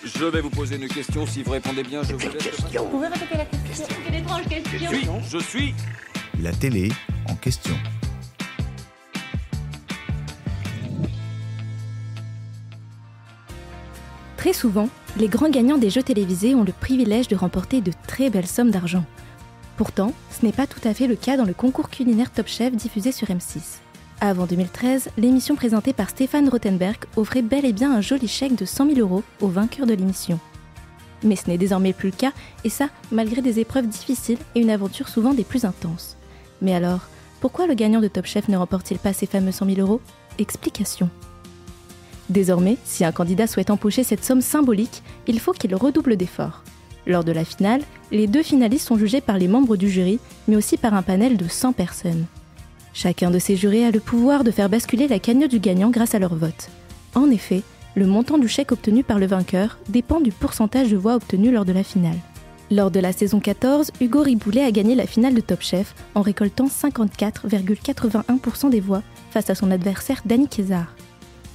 Je vais vous poser une question. Si vous répondez bien, je vous laisse. Vous pouvez répéter la question? Quelle étrange question. Je suis. La télé en question. Très souvent, les grands gagnants des jeux télévisés ont le privilège de remporter de très belles sommes d'argent. Pourtant, ce n'est pas tout à fait le cas dans le concours culinaire Top Chef diffusé sur M6. Avant 2013, l'émission présentée par Stéphane Rothenberg offrait bel et bien un joli chèque de 100 000 € au vainqueur de l'émission. Mais ce n'est désormais plus le cas, et ça, malgré des épreuves difficiles et une aventure souvent des plus intenses. Mais alors, pourquoi le gagnant de Top Chef ne remporte-t-il pas ces fameux 100 000 €? Explication. Désormais, si un candidat souhaite empocher cette somme symbolique, il faut qu'il redouble d'efforts. Lors de la finale, les 2 finalistes sont jugés par les membres du jury, mais aussi par un panel de 100 personnes. Chacun de ces jurés a le pouvoir de faire basculer la cagnotte du gagnant grâce à leur vote. En effet, le montant du chèque obtenu par le vainqueur dépend du pourcentage de voix obtenues lors de la finale. Lors de la saison 14, Hugo Riboulet a gagné la finale de Top Chef en récoltant 54,81% des voix face à son adversaire Danny Kézard.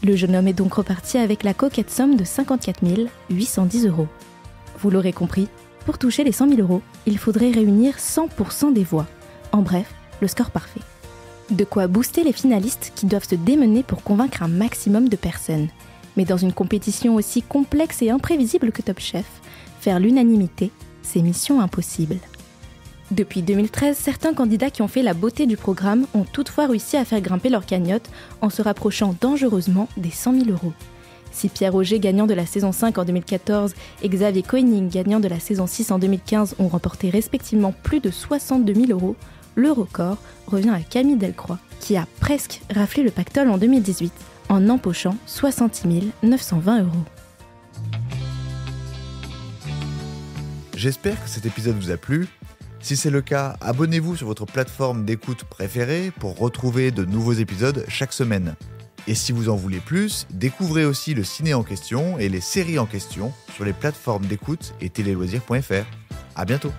Le jeune homme est donc reparti avec la coquette somme de 54 810 €. Vous l'aurez compris, pour toucher les 100 000 €, il faudrait réunir 100% des voix. En bref, le score parfait. De quoi booster les finalistes qui doivent se démener pour convaincre un maximum de personnes. Mais dans une compétition aussi complexe et imprévisible que Top Chef, faire l'unanimité, c'est mission impossible. Depuis 2013, certains candidats qui ont fait la beauté du programme ont toutefois réussi à faire grimper leur cagnotte en se rapprochant dangereusement des 100 000 €. Si Pierre Auger, gagnant de la saison 5 en 2014, et Xavier Koenig, gagnant de la saison 6 en 2015, ont remporté respectivement plus de 62 000 €, le record revient à Camille Delcroix, qui a presque raflé le pactole en 2018, en empochant 66 920 €. J'espère que cet épisode vous a plu. Si c'est le cas, abonnez-vous sur votre plateforme d'écoute préférée pour retrouver de nouveaux épisodes chaque semaine. Et si vous en voulez plus, découvrez aussi le ciné en question et les séries en question sur les plateformes d'écoute et téléloisirs.fr. À bientôt.